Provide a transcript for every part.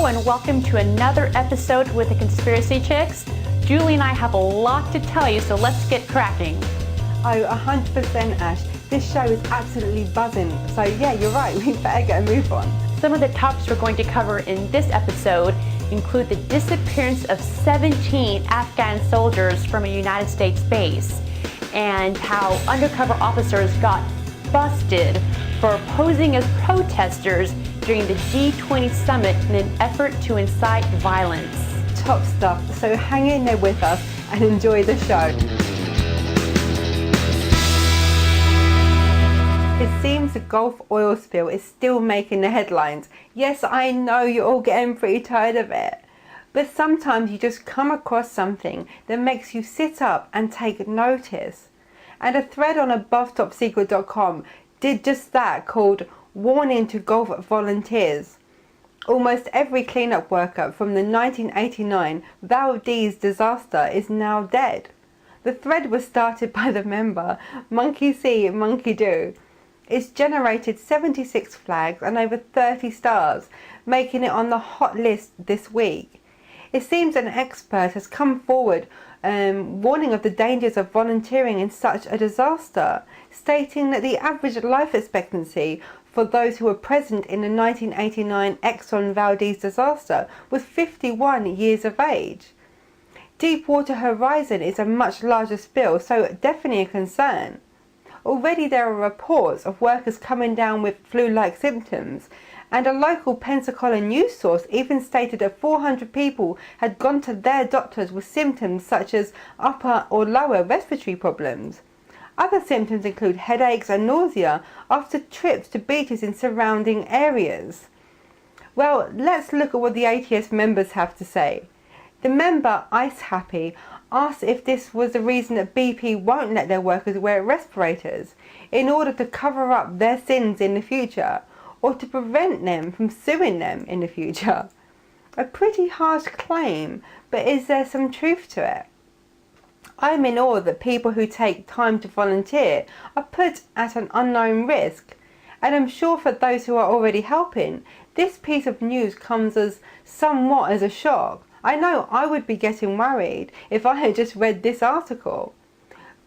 and welcome to another episode with the Conspiracy Chicks. Julie and I have a lot to tell you, so let's get cracking. Oh, 100% Ash. This show is absolutely buzzing. So yeah, you're right, we better get a move on. Some of the topics we're going to cover in this episode include the disappearance of 17 Afghan soldiers from a United States base and how undercover officers got busted for posing as protesters during the G-20 summit in an effort to incite violence. Top stuff, so hang in there with us and enjoy the show. It seems the Gulf oil spill is still making the headlines. Yes, I know you're all getting pretty tired of it. But sometimes you just come across something that makes you sit up and take notice. And a thread on AboveTopSecret.com did just that, called Warning to Gulf Volunteers. Almost every cleanup worker from the 1989 Valdez disaster is now dead. The thread was started by the member Monkey See, Monkey Do. It's generated 76 flags and over 30 stars, making it on the hot list this week. It seems an expert has come forward warning of the dangers of volunteering in such a disaster, stating that the average life expectancy for those who were present in the 1989 Exxon Valdez disaster was 51 years of age. Deepwater Horizon is a much larger spill, so definitely a concern. Already there are reports of workers coming down with flu-like symptoms, and a local Pensacola news source even stated that 400 people had gone to their doctors with symptoms such as upper or lower respiratory problems. Other symptoms include headaches and nausea after trips to beaches in surrounding areas. Well, let's look at what the ATS members have to say. The member Ice Happy asked if this was the reason that BP won't let their workers wear respirators in order to cover up their sins in the future, or to prevent them from suing them in the future. A pretty harsh claim, but is there some truth to it? I'm in awe that people who take time to volunteer are put at an unknown risk, and I'm sure for those who are already helping, this piece of news comes as somewhat as a shock. I know I would be getting worried if I had just read this article.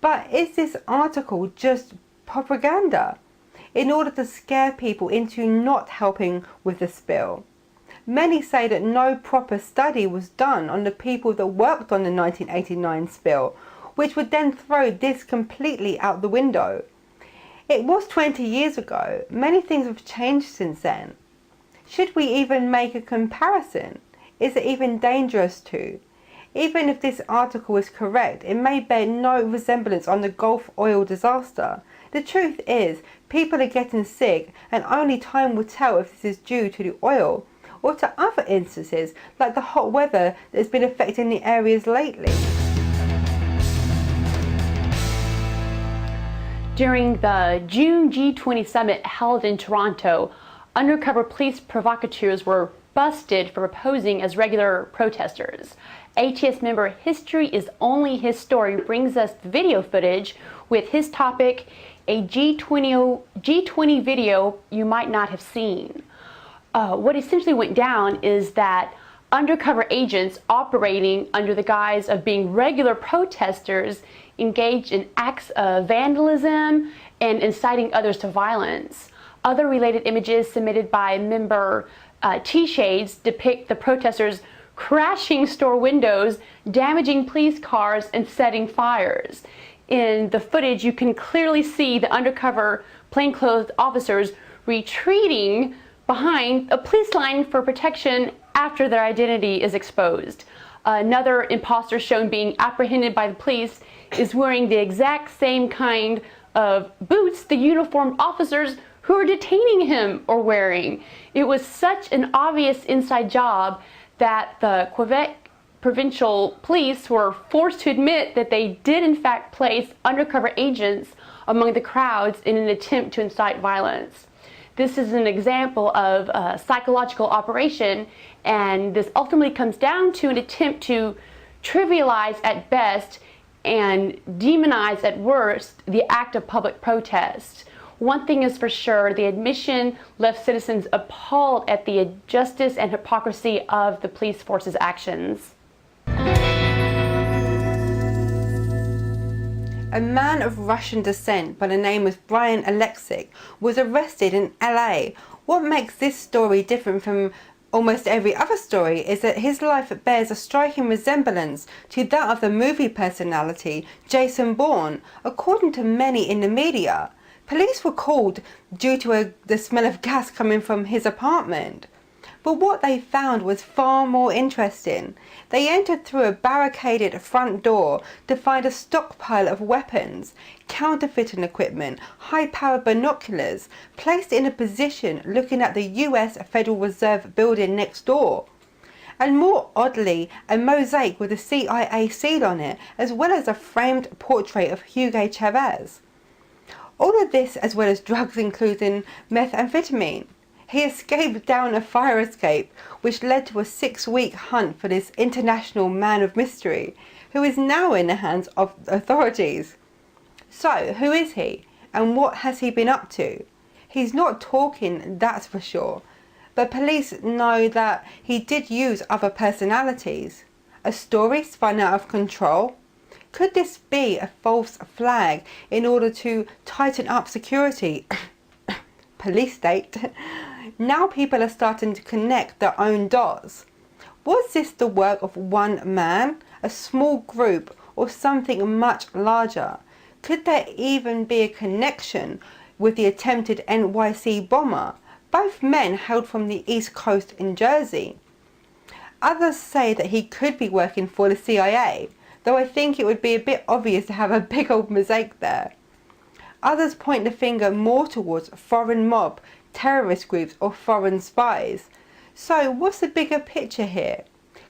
But is this article just propaganda in order to scare people into not helping with the spill? Many say that no proper study was done on the people that worked on the 1989 spill, which would then throw this completely out the window. It was 20 years ago. Many things have changed since then. Should we even make a comparison? Is it even dangerous to? Even if this article is correct, it may bear no resemblance on the Gulf oil disaster. The truth is, people are getting sick, and only time will tell if this is due to the oil or to other instances like the hot weather that has been affecting the areas lately. During the June G20 summit held in Toronto, undercover police provocateurs were busted for posing as regular protesters. ATS member History is Only His Story brings us the video footage with his topic, a G20 video you might not have seen. What essentially went down is that undercover agents operating under the guise of being regular protesters engaged in acts of vandalism and inciting others to violence. Other related images submitted by member T-Shades depict the protesters crashing store windows, damaging police cars, and setting fires. In the footage, you can clearly see the undercover plainclothes officers retreating behind a police line for protection after their identity is exposed. Another imposter shown being apprehended by the police is wearing the exact same kind of boots the uniformed officers who are detaining him are wearing. It was such an obvious inside job that the Quebec provincial police were forced to admit that they did in fact place undercover agents among the crowds in an attempt to incite violence. This is an example of a psychological operation, and this ultimately comes down to an attempt to trivialize at best and demonize at worst the act of public protest. One thing is for sure, the admission left citizens appalled at the injustice and hypocrisy of the police force's actions. A man of Russian descent by the name of Brian Alexic was arrested in LA. What makes this story different from almost every other story is that his life bears a striking resemblance to that of the movie personality Jason Bourne, according to many in the media. Police were called due to the smell of gas coming from his apartment. But what they found was far more interesting. They entered through a barricaded front door to find a stockpile of weapons, counterfeiting equipment, high-powered binoculars, placed in a position looking at the US Federal Reserve building next door. And more oddly, a mosaic with a CIA seal on it, as well as a framed portrait of Hugo Chavez. All of this, as well as drugs including methamphetamine. He escaped down a fire escape, which led to a 6-week hunt for this international man of mystery, who is now in the hands of authorities. So, who is he, and what has he been up to? He's not talking, that's for sure, but police know that he did use other personalities. A story spun out of control? Could this be a false flag in order to tighten up security? Police state. Now people are starting to connect their own dots. Was this the work of one man, a small group, or something much larger? Could there even be a connection with the attempted NYC bomber, both men hailed from the East Coast in Jersey? Others say that he could be working for the CIA, though I think it would be a bit obvious to have a big old mosaic there. Others point the finger more towards foreign mob, terrorist groups, or foreign spies. So what's the bigger picture here?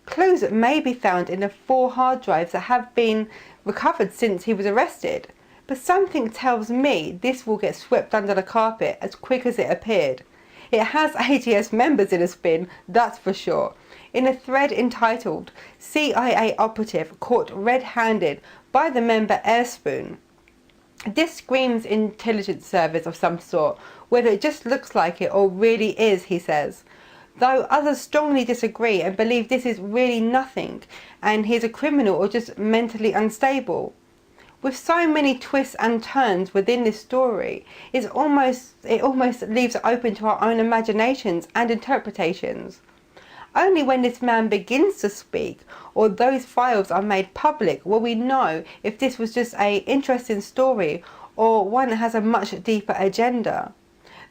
Clues that may be found in the 4 hard drives that have been recovered since he was arrested. But something tells me this will get swept under the carpet as quick as it appeared. It has ATS members in a spin, that's for sure. In a thread entitled CIA Operative Caught Red-Handed by the Member Airspoon. This screams intelligence service of some sort, whether it just looks like it or really is, he says. Though others strongly disagree and believe this is really nothing and he's a criminal or just mentally unstable. With so many twists and turns within this story, it almost leaves it open to our own imaginations and interpretations. Only when this man begins to speak or those files are made public will we know if this was just an interesting story or one that has a much deeper agenda.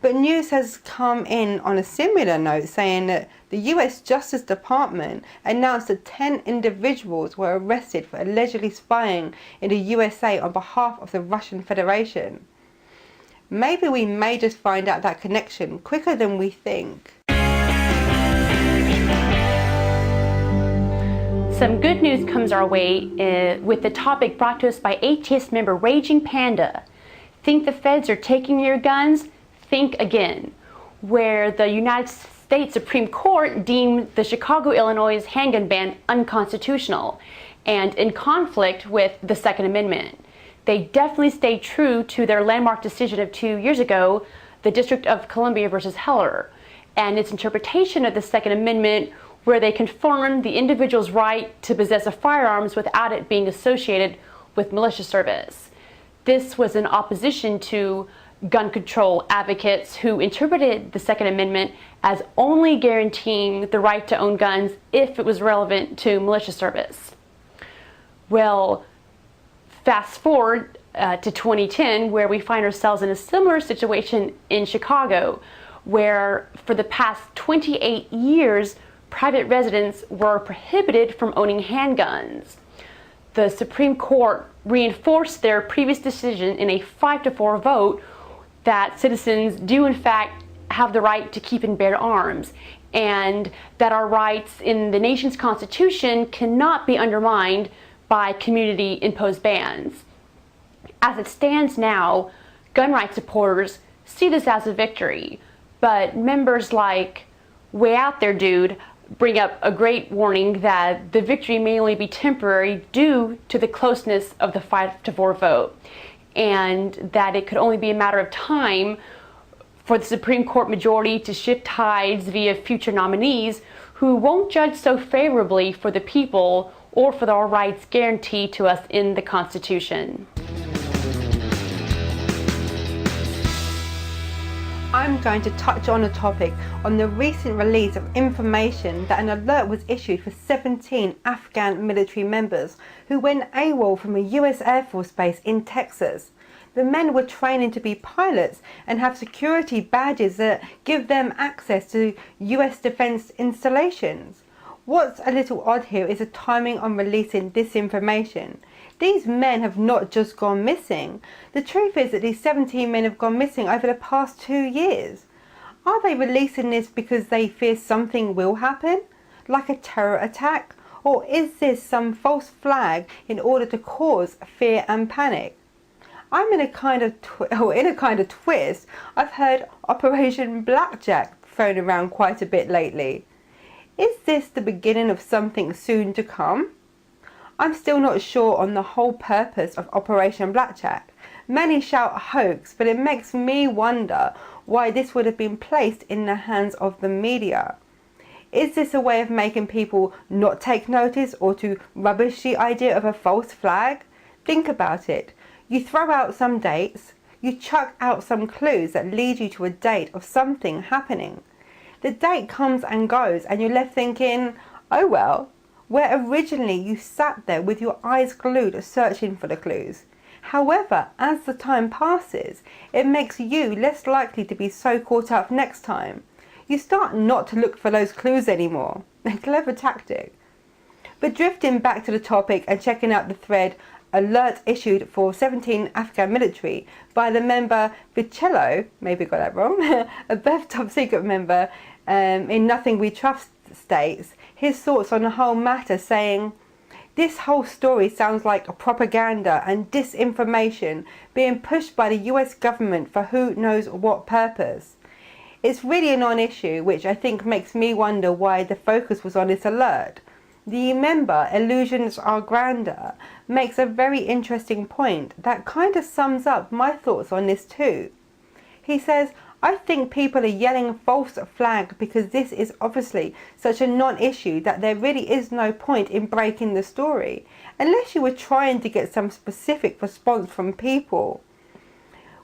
But news has come in on a similar note saying that the US Justice Department announced that 10 individuals were arrested for allegedly spying in the USA on behalf of the Russian Federation. Maybe we may just find out that connection quicker than we think. Some good news comes our way with the topic brought to us by ATS member Raging Panda. Think the feds are taking your guns? Think again. Where the United States Supreme Court deemed the Chicago, Illinois handgun ban unconstitutional and in conflict with the Second Amendment. They definitely stayed true to their landmark decision of 2 years ago, the District of Columbia versus Heller, and its interpretation of the Second Amendment, where they confirmed the individual's right to possess a firearms without it being associated with militia service. This was in opposition to gun control advocates who interpreted the Second Amendment as only guaranteeing the right to own guns if it was relevant to militia service. Well, fast forward to 2010, where we find ourselves in a similar situation in Chicago, where for the past 28 years, private residents were prohibited from owning handguns. The Supreme Court reinforced their previous decision in a 5-4 vote that citizens do in fact have the right to keep and bear arms, and that our rights in the nation's constitution cannot be undermined by community-imposed bans. As it stands now, gun rights supporters see this as a victory, but members like Way Out There Dude bring up a great warning that the victory may only be temporary due to the closeness of the 5-4 vote. and that it could only be a matter of time for the Supreme Court majority to shift tides via future nominees who won't judge so favorably for the people or for our rights guaranteed to us in the Constitution. I'm going to touch on a topic on the recent release of information that an alert was issued for 17 Afghan military members who went AWOL from a US Air Force base in Texas. The men were training to be pilots and have security badges that give them access to US defense installations. What's a little odd here is the timing on releasing this information. These men have not just gone missing. The truth is that these 17 men have gone missing over the past 2 years. Are they releasing this because they fear something will happen, like a terror attack? Or is this some false flag in order to cause fear and panic? I'm in a kind of twist. I've heard Operation Blackjack thrown around quite a bit lately. Is this the beginning of something soon to come? I'm still not sure on the whole purpose of Operation Blackjack. Many shout hoax, but it makes me wonder why this would have been placed in the hands of the media. Is this a way of making people not take notice or to rubbish the idea of a false flag? Think about it. You throw out some dates, you chuck out some clues that lead you to a date of something happening. The date comes and goes and you're left thinking, oh well, where originally you sat there with your eyes glued searching for the clues. However, as the time passes, it makes you less likely to be so caught up next time. You start not to look for those clues anymore. A clever tactic. But drifting back to the topic and checking out the thread, alert issued for 17 Afghan military by the member Vicello, maybe got that wrong, a AboveTopSecret member in Nothing We Trust states his thoughts on the whole matter, saying, "This whole story sounds like a propaganda and disinformation being pushed by the US government for who knows what purpose. It's really a non-issue, which I think makes me wonder why the focus was on this alert." The member, Illusions Are Grander, makes a very interesting point that kind of sums up my thoughts on this too. He says, "I think people are yelling false flag because this is obviously such a non-issue that there really is no point in breaking the story, unless you were trying to get some specific response from people."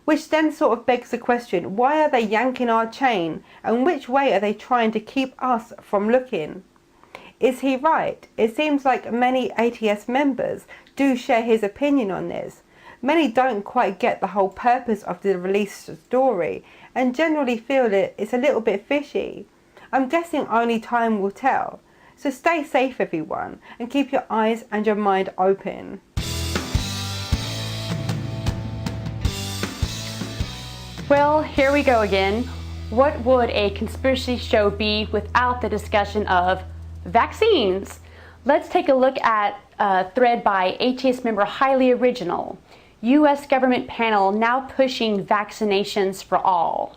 Which then sort of begs the question, why are they yanking our chain, and which way are they trying to keep us from looking? Is he right? It seems like many ATS members do share his opinion on this. Many don't quite get the whole purpose of the released story and generally feel that it's a little bit fishy. I'm guessing only time will tell. So stay safe everyone and keep your eyes and your mind open. Well, here we go again. What would a conspiracy show be without the discussion of vaccines? Let's take a look at a thread by ATS member Highly Original. U.S. government panel now pushing vaccinations for all.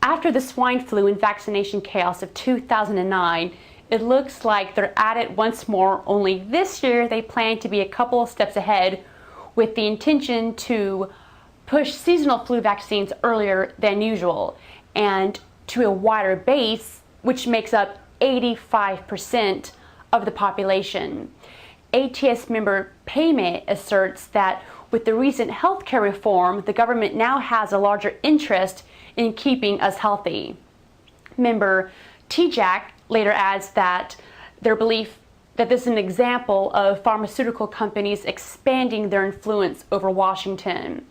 After the swine flu and vaccination chaos of 2009, it looks like they're at it once more, only this year they plan to be a couple of steps ahead with the intention to push seasonal flu vaccines earlier than usual and to a wider base, which makes up 85% of the population. ATS member Payment asserts that with the recent healthcare reform, the government now has a larger interest in keeping us healthy. Member TJAC later adds that their belief that this is an example of pharmaceutical companies expanding their influence over Washington.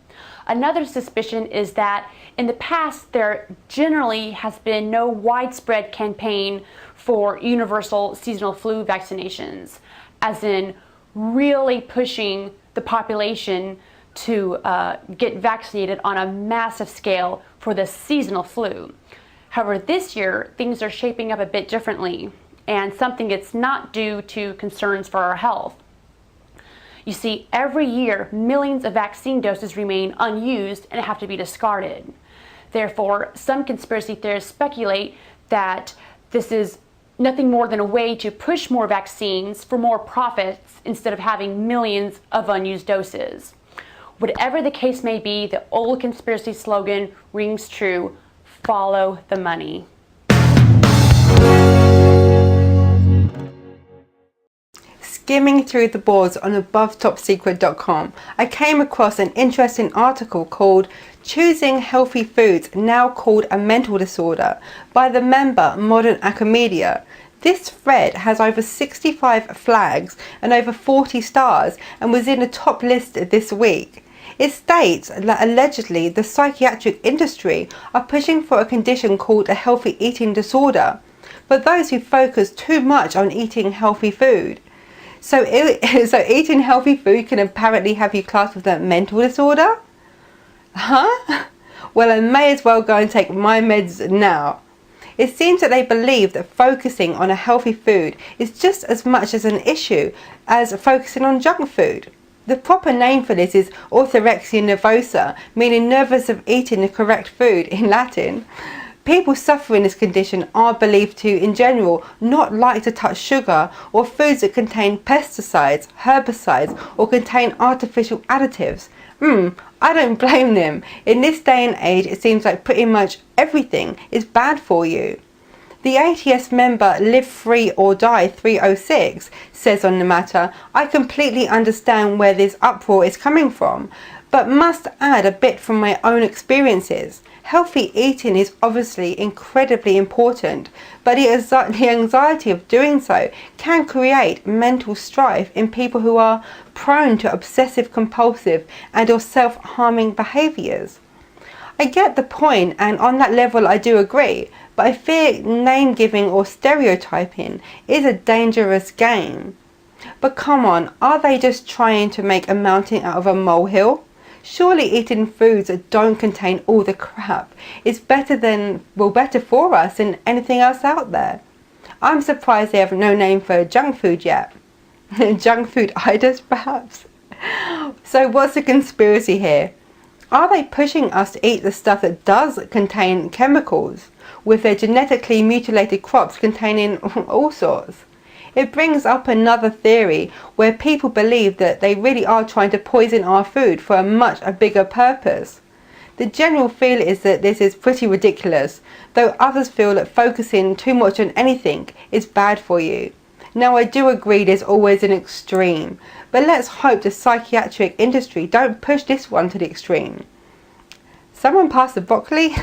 Another suspicion is that in the past there generally has been no widespread campaign for universal seasonal flu vaccinations, as in really pushing the population to get vaccinated on a massive scale for the seasonal flu. However, this year things are shaping up a bit differently, and something that's not due to concerns for our health. You see, every year millions of vaccine doses remain unused and have to be discarded. Therefore, some conspiracy theorists speculate that this is nothing more than a way to push more vaccines for more profits instead of having millions of unused doses. Whatever the case may be, the old conspiracy slogan rings true: follow the money. Skimming through the boards on AboveTopSecret.com, I came across an interesting article called "Choosing Healthy Foods Now Called a Mental Disorder" by the member Modern Academia. This thread has over 65 flags and over 40 stars and was in the top list this week. It states that allegedly the psychiatric industry are pushing for a condition called a healthy eating disorder for those who focus too much on eating healthy food. So eating healthy food can apparently have you classed with a mental disorder? Huh? Well, I may as well go and take my meds now. It seems that they believe that focusing on a healthy food is just as much as an issue as focusing on junk food. The proper name for this is orthorexia nervosa, meaning nervous of eating the correct food in Latin. People suffering this condition are believed to, in general, not like to touch sugar or foods that contain pesticides, herbicides, or contain artificial additives. I don't blame them. In this day and age, it seems like pretty much everything is bad for you. The ATS member Live Free or Die 306 says on the matter, "I completely understand where this uproar is coming from, but must add a bit from my own experiences. Healthy eating is obviously incredibly important, but the anxiety of doing so can create mental strife in people who are prone to obsessive compulsive and or self-harming behaviours." I get the point, and on that level I do agree, but I fear name giving or stereotyping is a dangerous game. But come on, are they just trying to make a mountain out of a molehill? Surely eating foods that don't contain all the crap is better for us than anything else out there. I'm surprised they have no name for junk food yet. Junk food-itis, perhaps? So what's the conspiracy here? Are they pushing us to eat the stuff that does contain chemicals, with their genetically mutilated crops containing all sorts? It brings up another theory where people believe that they really are trying to poison our food for a bigger purpose. The general feel is that this is pretty ridiculous, though others feel that focusing too much on anything is bad for you. Now, I do agree there's always an extreme, but let's hope the psychiatric industry don't push this one to the extreme. Someone pass the broccoli?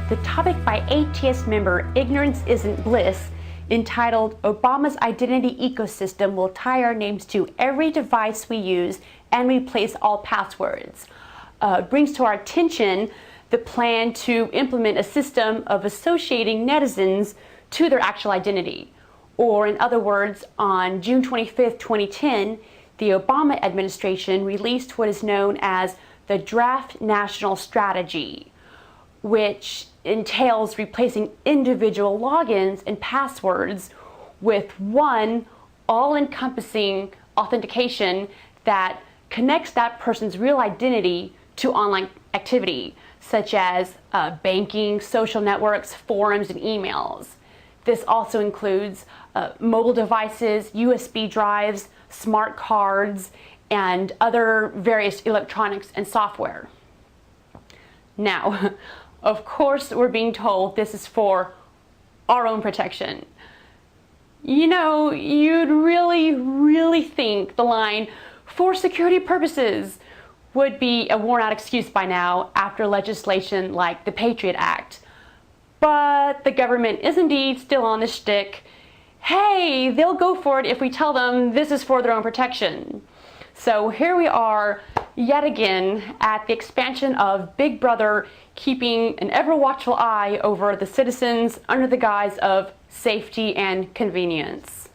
The topic by ATS member Ignorance Isn't Bliss, entitled "Obama's Identity Ecosystem Will Tie Our Names to Every Device We Use and Replace All Passwords," brings to our attention the plan to implement a system of associating netizens to their actual identity. Or in other words, on June 25th, 2010, the Obama administration released what is known as the Draft National Strategy, which entails replacing individual logins and passwords with one all-encompassing authentication that connects that person's real identity to online activity, such as banking, social networks, forums, and emails. This also includes mobile devices, USB drives, smart cards, and other various electronics and software. Now, of course, we're being told this is for our own protection. You know, you'd really think the line "for security purposes" would be a worn out excuse by now after legislation like the Patriot Act. But the government is indeed still on the shtick. Hey, they'll go for it if we tell them this is for their own protection. So here we are yet again at the expansion of Big Brother keeping an ever watchful eye over the citizens under the guise of safety and convenience.